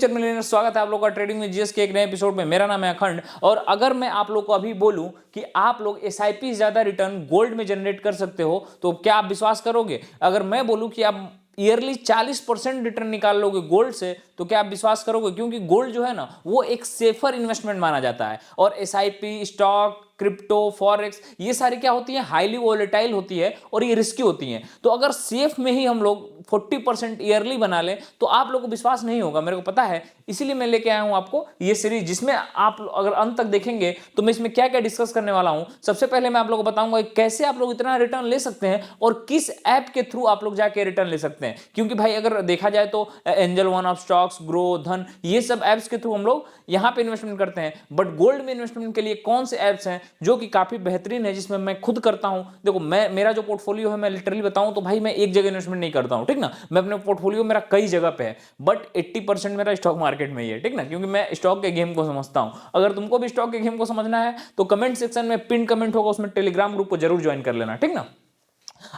Future millionaire, स्वागत है आप लोग का ट्रेडिंग में जीएस के एक नए एपिसोड में। मेरा नाम है अखंड। और अगर मैं आप लोग को अभी बोलूं कि आप लोग एसआईपी ज्यादा रिटर्न गोल्ड में जनरेट कर सकते हो तो क्या आप विश्वास करोगे? अगर मैं बोलूं कि आप ईयरली 40% रिटर्न निकाल लोगे गोल्ड से तो क्या आप विश्वास करोगे? क्योंकि गोल्ड जो है ना वो एक सेफर इन्वेस्टमेंट माना जाता है। और एसआईपी, स्टॉक, क्रिप्टो, फॉरेक्स, ये सारी क्या होती है? हाईली वोलेटाइल होती है और ये रिस्की होती हैं। तो अगर सेफ में ही हम लोग 40% ईयरली बना लें तो आप लोगों को विश्वास नहीं होगा, मेरे को पता है। इसीलिए मैं लेके आया हूं आपको ये सीरीज, जिसमें आप अगर अंत तक देखेंगे तो मैं इसमें क्या क्या डिस्कस करने वाला हूं। सबसे पहले मैं आप लोगों को बताऊंगा कैसे आप लोग इतना रिटर्न ले सकते हैं और किस ऐप के थ्रू आप लोग जाके रिटर्न ले सकते हैं। क्योंकि भाई अगर देखा जाए तो angel one of stocks, grow, धन, ये सब ऐप्स के थ्रू हम लोग यहां पे इन्वेस्टमेंट करते हैं। बट गोल्ड में इन्वेस्टमेंट के लिए कौन से ऐप्स हैं जो कि काफी बेहतरीन है, जिसमें मैं खुद करता हूं? देखो, मेरा जो पोर्टफोलियो है, मैं लिटरली बताऊं तो भाई मैं एक जगह इन्वेस्टमेंट नहीं करता हूं, ठीक ना। मैं अपने पोर्टफोलियो मेरा कई जगह पे है, बट 80% मेरा स्टॉक मार्केट में ही है, ठीक ना। क्योंकि मैं स्टॉक के गेम को समझता हूं। अगर तुमको भी स्टॉक के गेम को समझना है तो कमेंट सेक्शन में पिन कमेंट होगा, उसमें टेलीग्राम ग्रुप को जरूर ज्वाइन कर लेना, ठीक ना।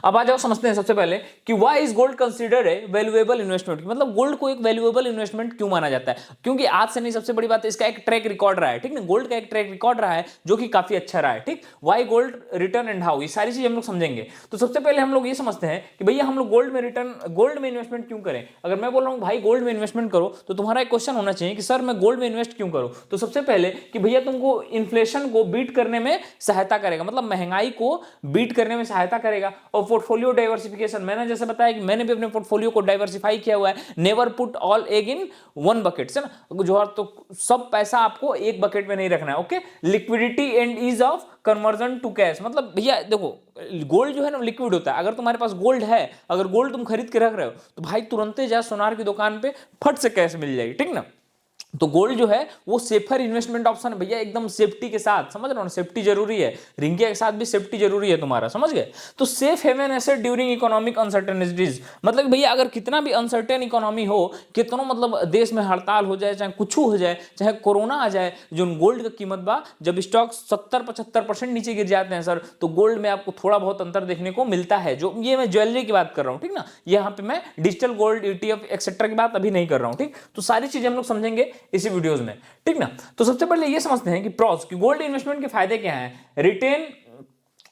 अब आ जाओ समझते हैं सबसे पहले कि why is gold considered A valuable investment. मतलब गोल्ड को एक वैल्यूएबल इन्वेस्टमेंट क्यों माना जाता है? क्योंकि आज से नहीं, सबसे बड़ी बात है इसका एक ट्रैक रिकॉर्ड रहा है, ठीक ना। गोल्ड का एक ट्रैक रिकॉर्ड रहा है जो कि काफी अच्छा रहा है, ठीक। Why gold return and how, ये सारी चीज हम लोग समझेंगे। तो सबसे पहले हम लोग ये समझते हैं कि भैया हम लोग गोल्ड में इन्वेस्टमेंट क्यों करें। अगर मैं बोल रहा हूं भाई गोल्ड में इन्वेस्टमेंट करो तो तुम्हारा एक क्वेश्चन होना चाहिए कि सर मैं गोल्ड में इन्वेस्ट क्यों करूं। तो सबसे पहले कि भैया तुमको इन्फ्लेशन को बीट करने में सहायता करेगा, मतलब महंगाई को बीट करने में सहायता करेगा। और पोर्टफोलियो डाइवर्सिफिकेशन, मैंने जैसे बताया कि मैंने भी अपने पोर्टफोलियो को डाइवर्सिफाई किया हुआ है। Never put all egg in one bucket, है ना। जो तो सब पैसा आपको एक बकेट में नहीं रखना है, okay. Liquidity and ease of conversion to cash, मतलब भैया देखो गोल्ड जो है ना लिक्विड होता है। अगर तुम्हारे पास गोल्ड है, अगर गोल्ड तुम खरीद के रख रहे हो तो भाई तुरंत जा सोनार की दुकान पे फट से कैश मिल जाएगी, ठीक ना। तो गोल्ड जो है वो सेफर इन्वेस्टमेंट ऑप्शन है भैया, एकदम सेफ्टी के साथ, समझ रहे हो ना। सेफ्टी जरूरी है, रिंगिया के साथ भी सेफ्टी जरूरी है तुम्हारा, समझ गए। तो safe haven asset during economic uncertainties, मतलब भैया अगर कितना भी अनसर्टेन इकोनॉमी हो, कितना मतलब देश में हड़ताल हो जाए, चाहे कुछ हो जाए, चाहे कोरोना आ जाए, जो गोल्ड का कीमत बा, जब स्टॉक 70-75% नीचे गिर जाते हैं सर, तो गोल्ड में आपको थोड़ा बहुत अंतर देखने को मिलता है। जो ये मैं ज्वेलरी की बात कर रहा हूं, ठीक ना। यहाँ पे मैं डिजिटल गोल्ड, ईटीएफ एक्सेट्रा की बात अभी नहीं कर रहा हूं, ठीक। तो सारी चीजें हम लोग समझेंगे इसी वीडियोस में, ठीक ना। तो सबसे पहले ये समझते हैं कि प्रॉस कि गोल्ड इन्वेस्टमेंट के फायदे क्या हैं। रिटेन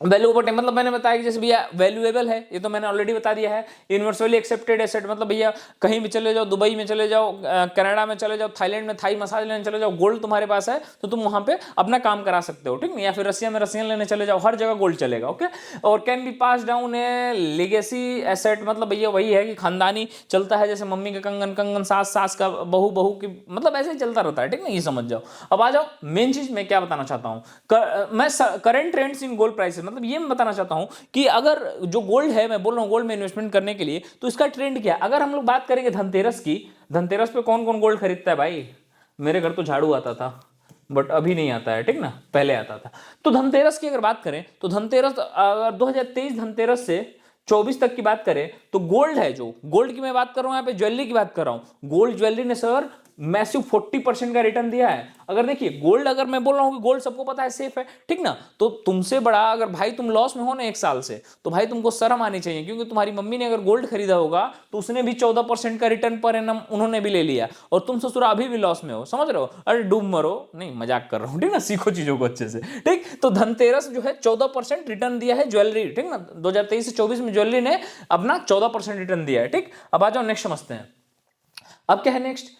वैल्यू ओवर टाइम, मतलब मैंने बताया कि जैसे भैया वैल्यूएबल है, ये तो मैंने ऑलरेडी बता दिया है। यूनिवर्सली एक्सेप्टेड एसेट, मतलब भैया कहीं भी चले जाओ, दुबई में चले जाओ, कनाडा में चले जाओ, थाईलैंड में थाई मसाज लेने चले जाओ, गोल्ड तुम्हारे पास है तो तुम वहां पे अपना काम करा सकते हो, ठीक है। या फिर रसिया में रसियन लेने चले जाओ, हर जगह गोल्ड चलेगा, ओके। और can be pass down A legacy asset, मतलब भैया वही है कि खानदानी चलता है, जैसे मम्मी का कंगन, कंगन सास, सास का बहू, बहू की, मतलब ऐसे ही चलता रहता है, ठीक ना। ये समझ जाओ। अब आ जाओ मेन चीज मैं क्या बताना चाहता हूँ। मैं current trends in gold prices, मतलब ये मैं बताना चाहता हूं कि अगर जो गोल्ड है, मैं बोल रहा हूं गोल्ड में इन्वेस्टमेंट करने के लिए, तो इसका ट्रेंड क्या है। अगर हम लोग बात करेंगे धनतेरस की, धनतेरस पे कौन कौन गोल्ड खरीदता है भाई? मेरे घर तो झाड़ू आता था, बट अभी नहीं आता है, ठीक ना, पहले आता था। तो धनतेरस की अगर बात करें तो धनतेरस अगर 2023 धनतेरस से 24 तक की बात करें तो गोल्ड है, जो गोल्ड की मैं बात कर रहा हूं, यहाँ पे ज्वेलरी की बात कर रहा हूं, गोल्ड ज्वेलरी ने सर मैसिव 40% का रिटर्न दिया है। अगर देखिए गोल्ड, अगर मैं बोल रहा हूं कि गोल्ड सबको पता है सेफ है, ठीक ना, तो तुमसे बड़ा अगर भाई तुम लॉस में हो ना एक साल से, तो भाई तुमको शर्म आनी चाहिए। क्योंकि तुम्हारी मम्मी ने अगर गोल्ड खरीदा होगा तो उसने भी 14% का रिटर्न पर एनम उन्होंने भी ले लिया, और तुम ससुरा अभी भी लॉस में हो, समझ रहे हो। अरे डूब मरो, नहीं मजाक कर रहा हूं, ठीक ना, सीखो चीजों को अच्छे से, ठीक। तो धनतेरस जो है 14% रिटर्न दिया है ज्वेलरी, ठीक ना। 2023 से 24 में ज्वेलरी ने अपना 14% रिटर्न दिया है, ठीक। अब आ जाओ नेक्स्ट समझते हैं। अब क्या है नेक्स्ट,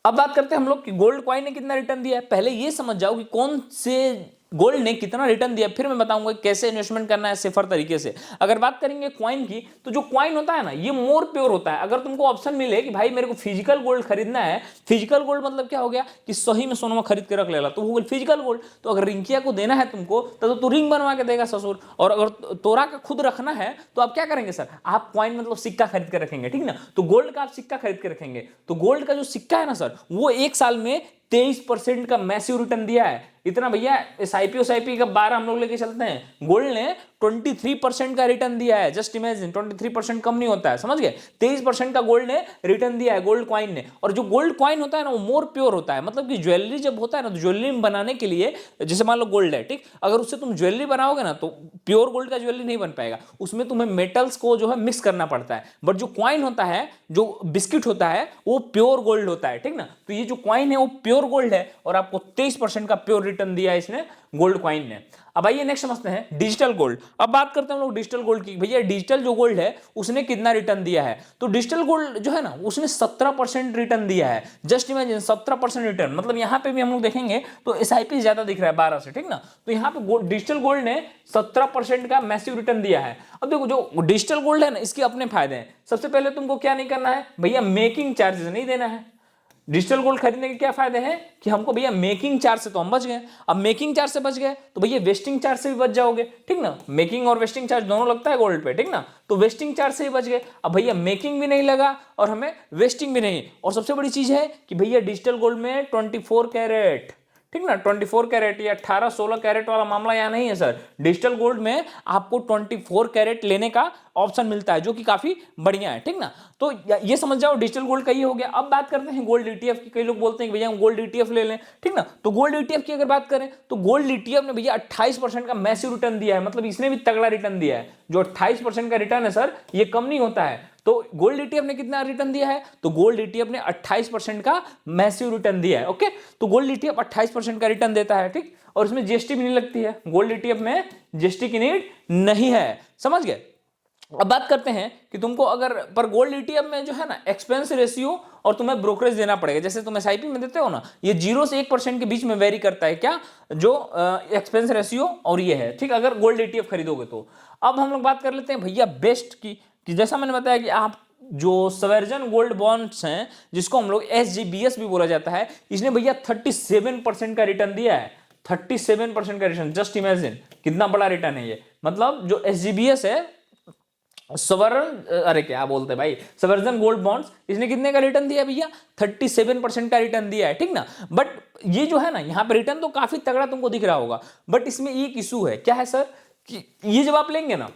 अब बात करते हैं हम लोग कि गोल्ड कॉइन ने कितना रिटर्न दिया है। पहले ये समझ जाओ कि कौन से गोल्ड ने कितना रिटर्न दिया, फिर मैं बताऊंगा कैसे इन्वेस्टमेंट करना है सेफर तरीके से। अगर बात करेंगे क्वाइन की, तो जो क्वाइन होता है ना, ये मोर प्योर होता है। अगर तुमको ऑप्शन मिले कि भाई मेरे को फिजिकल गोल्ड खरीदना है, फिजिकल गोल्ड मतलब क्या हो गया कि सही में सोना खरीद के रख लेला, तो वो फिजिकल गोल्ड। तो अगर रिंकिया को देना है तुमको तो रिंग बनवा के देगा ससुर। और अगर तोरा का खुद रखना है तो आप क्या करेंगे सर, आप क्वाइन मतलब सिक्का खरीद के रखेंगे, ठीक ना। तो गोल्ड का आप सिक्का खरीद के रखेंगे, तो गोल्ड का जो सिक्का है ना सर, वो एक साल में 23% का मैसिव रिटर्न दिया है। इतना भैया एसआईपी का 12 हम लोग लेके चलते हैं, गोल्ड ने 23% का रिटर्न दिया है। जस्ट इमेजिन, 23% कम नहीं होता है, समझ गए। 23% का गोल्ड ने रिटर्न दिया है, गोल्ड कॉइन ने। और जो गोल्ड कॉइन होता है ना वो मोर प्योर होता है, मतलब कि ज्वेलरी जब होता है ना तो ज्वेलरी बनाने के लिए, जैसे मान लो गोल्ड है, ठीक, अगर उससे तुम ज्वेलरी बनाओगे ना तो प्योर गोल्ड का ज्वेलरी नहीं बन पाएगा, उसमें तुम्हें मेटल्स को जो है मिक्स करना पड़ता है। बट जो कॉइन होता है, जो बिस्किट होता है, वो प्योर गोल्ड होता है, ठीक ना। तो ये जो कॉइन है वो प्योर गोल्ड है और आपको 23% का प्योर रिटर्न दिया है इसने, गोल्ड कॉइन ने। अब आइए नेक्स्ट समझते हैं डिजिटल गोल्ड। अब बात करते हैं हम लोग डिजिटल गोल्ड की। भैया डिजिटल जो गोल्ड है उसने कितना रिटर्न दिया है? तो डिजिटल गोल्ड जो है ना उसने 17% रिटर्न दिया है। जस्ट इमेजिन 17% रिटर्न, मतलब यहां पे भी हम लोग देखेंगे तो एसआईपी ज्यादा दिख रहा है 12 से, ठीक ना। तो यहां पे डिजिटल गोल्ड ने 17% का मैसिव रिटर्न दिया है। अब देखो जो डिजिटल गोल्ड है ना इसके अपने फायदे हैं। सबसे पहले तुमको क्या नहीं करना है भैया, मेकिंग चार्जेस नहीं देना है। डिजिटल गोल्ड खरीदने के क्या फायदे हैं कि हमको भैया मेकिंग चार्ज से तो हम बच गए। अब मेकिंग चार्ज से बच गए तो भैया वेस्टिंग चार्ज से भी बच जाओगे, ठीक ना। मेकिंग और वेस्टिंग चार्ज दोनों लगता है गोल्ड पे, ठीक ना। तो वेस्टिंग चार्ज से ही बच गए। अब भैया मेकिंग भी नहीं लगा और हमें वेस्टिंग भी नहीं। और सबसे बड़ी चीज है कि भैया डिजिटल गोल्ड में 24 कैरेट, ठीक ना, 24 कैरेट या 18-16 कैरेट वाला मामला यहाँ नहीं है सर। डिजिटल गोल्ड में आपको 24 कैरेट लेने का ऑप्शन मिलता है, जो कि काफी बढ़िया है, ठीक ना। तो ये समझ जाओ डिजिटल गोल्ड का ये हो गया। अब बात करते हैं गोल्ड ईटीएफ की। कई लोग बोलते हैं कि भैया हम गोल्ड ईटीएफ ले लें, ठीक ना। तो गोल्ड ईटीएफ की अगर बात करें तो गोल्ड ईटीएफ ने भैया 28% का मैसिव रिटर्न दिया है, मतलब इसने भी तगड़ा रिटर्न दिया है। जो 28% का रिटर्न है सर ये कम नहीं होता है। तो गोल्ड ईटीएफ ने कितना रिटर्न दिया है? तो गोल्ड ईटीएफ ने 28% का मैसिव रिटर्न दिया है। ओके, तो गोल्ड ईटीएफ 28% का रिटर्न देता है, ठीक, और इसमें जीएसटी भी नहीं लगती है। गोल्ड ईटीएफ में जीएसटी की नीड नहीं है, समझ गए। अब बात करते हैं कि तुमको अगर पर गोल्ड ईटीएफ में जो है ना एक्सपेंस रेशियो और तुम्हें ब्रोकरेज देना पड़ेगा। जैसे तुम एसआईपी में देते हो ना, ये 0 से 1% के बीच में वेरी करता है, क्या जो एक्सपेंस रेशियो और ये है, ठीक, अगर गोल्ड ईटीएफ खरीदोगे तो। अब हम लोग बात कर लेते हैं भैया बेस्ट की, कि जैसा मैंने बताया कि आप जो सवर्जन गोल्ड बॉन्ड्स हैं जिसको हम लोग एसजीबीएस भी बोला जाता है, इसने भैया 37% का रिटर्न दिया है। 37% का रिटर्न, जस्ट इमेजिन कितना बड़ा रिटर्न है ये। मतलब जो एसजीबीएस है, सवर्न, अरे क्या बोलते हैं भाई, सवर्जन गोल्ड बॉन्ड्स, इसने कितने का रिटर्न दिया भैया? 37% का रिटर्न दिया है, ठीक ना। बट ये जो है ना यहाँ पे रिटर्न तो काफी तगड़ा तुमको दिख रहा होगा, बट इसमें एक इशू है। क्या है सर? कि ये जब आप लेंगे ना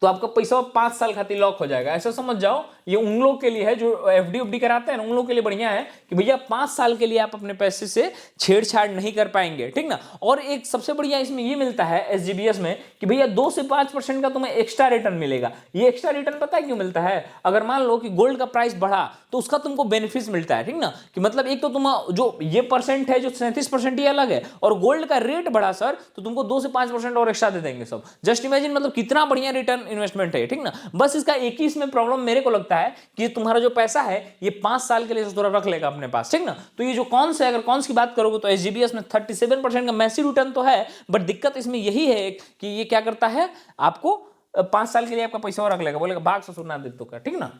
तो आपका पैसा 5 साल खातिर लॉक हो जाएगा। ऐसा समझ जाओ ये उन लोगों के लिए है जो एफडी उफडी कराते हैं ना, उन लोगों के लिए बढ़िया है कि भैया 5 साल के लिए आप अपने पैसे से छेड़छाड़ नहीं कर पाएंगे, ठीक ना। और एक सबसे बढ़िया इसमें ये मिलता है एसजीबीएस में कि भैया 2 से 5% का तुम्हें एक्स्ट्रा रिटर्न मिलेगा। ये एक्स्ट्रा रिटर्न पता है क्यों मिलता है? अगर मान लो कि गोल्ड का प्राइस बढ़ा तो उसका तुमको बेनिफिट मिलता है, ठीक ना। कि मतलब एक तो तुम जो ये परसेंट है जो 37% ये अलग है, और गोल्ड का रेट बढ़ा सर तो तुमको 2 से 5% और एक्स्ट्रा दे देंगे सब। जस्ट इमेजिन मतलब कितना बढ़िया रिटर्न इन्वेस्टमेंट है, ठीक ना। बस इसका एक ही इसमें प्रॉब्लम मेरे को लगता है कि तुम्हारा जो पैसा है ये 5 साल के लिए थोड़ा रख लेगा अपने पास, ठीक ना। तो ये जो कौन से, अगर कौन की बात करोगे तो एसजीबीएस में 37% का मैसिव रिटर्न तो है, बट दिक्कत इसमें यही है कि ये क्या करता है, आपको 5 साल के लिए आपका पैसा और रख लेगा, बोलेगा भाग ससुर ना दे तो का, ठीक ना।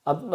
अब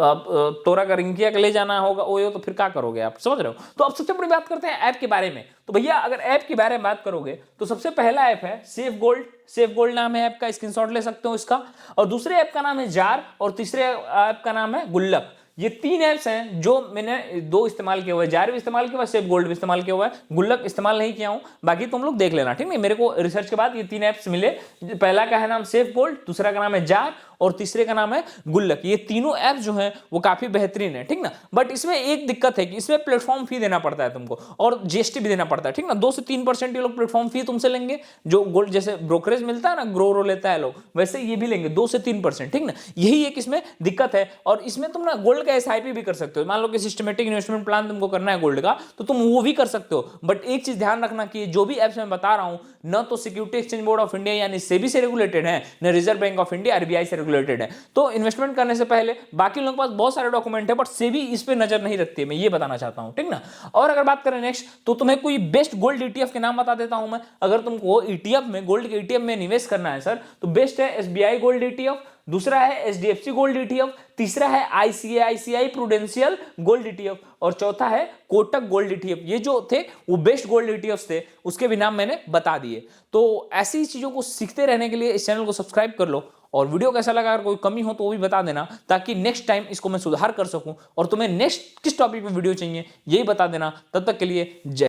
तोरा का रिंकिया का ले जाना होगा ओयो, तो फिर क्या करोगे आप, समझ रहे हो। तो अब सबसे बड़ी बात करते हैं ऐप के बारे में। तो भैया अगर ऐप के बारे में बात करोगे तो सबसे पहला ऐप है सेफ गोल्ड। सेफ गोल्ड नाम है ऐप का, स्क्रीनशॉट ले सकते हो इसका। और दूसरे ऐप का नाम है जार, और तीसरे ऐप का नाम है गुल्लक। ये 3 ऐप्स हैं जो मैंने 2 इस्तेमाल किया हुआ है, जार भी इस्तेमाल किया हुआ है, सेफ गोल्ड भी इस्तेमाल किया हुआ है, गुल्लक इस्तेमाल नहीं किया हूं। बाकी तुम लोग देख लेना, ठीक है। मेरे को रिसर्च के बाद ये 3 ऐप्स मिले। पहला का है नाम सेफ गोल्ड, दूसरा का नाम है जार, और तीसरे का नाम है गुल्लक। ये तीनों ऐप जो हैं वो काफी बेहतरीन है, ठीक ना। बट इसमें एक दिक्कत है कि इसमें प्लेटफॉर्म फी देना पड़ता है तुमको, और जीएसटी भी देना पड़ता है, ठीक ना। 2 से 3% ये लोग प्लेटफॉर्म फी तुमसे लेंगे। जो गोल्ड जैसे ब्रोकरेज मिलता है ना, ग्रो लेता है लोग, वैसे ये भी लेंगे 2 से 3%, ठीक ना। यही एक इसमें दिक्कत है। और इसमें तुम ना गोल्ड का एसआईपी भी कर सकते हो। मान लो कि सिस्टमेटिक इन्वेस्टमेंट प्लान तुमको करना है गोल्ड का, तो तुम वो भी कर सकते हो। बट एक चीज ध्यान रखना कि जो भी एप्स मैं बता रहा हूं, न तो security exchange board of India यानी सेबी से रेगुलेटेड है, न reserve bank of India RBI से रेगुलेटेड है। तो इन्वेस्टमेंट करने से पहले बाकी लोगों के पास बहुत सारे डॉक्यूमेंट है, बट सेबी इस पे नजर नहीं रखती है, मैं ये बताना चाहता हूं, ठीक ना। और अगर बात करें नेक्स्ट, तो तुम्हें कोई बेस्ट गोल्ड ईटीएफ के नाम बता देता हूं मैं। अगर तुमको ईटीएफ में, गोल्ड के ईटीएफ में निवेश करना है सर, तो बेस्ट है एसबीआई गोल्ड ईटीएफ, दूसरा है एचडीएफसी गोल्ड ईटीएफ, तीसरा है आईसीआईसीआई प्रूडेंशियल गोल्ड ईटीएफ, और चौथा है कोटक गोल्ड ईटीएफ। ये जो थे वो बेस्ट गोल्ड ईटीएफ थे, उसके भी नाम मैंने बता दिए। तो ऐसी चीजों को सीखते रहने के लिए इस चैनल को सब्सक्राइब कर लो, और वीडियो कैसा लगा अगर कोई कमी हो तो वो भी बता देना, ताकि नेक्स्ट टाइम इसको मैं सुधार कर सकूं। और तुम्हें नेक्स्ट किस टॉपिक पे वीडियो चाहिए यही बता देना। तब तक के लिए जय।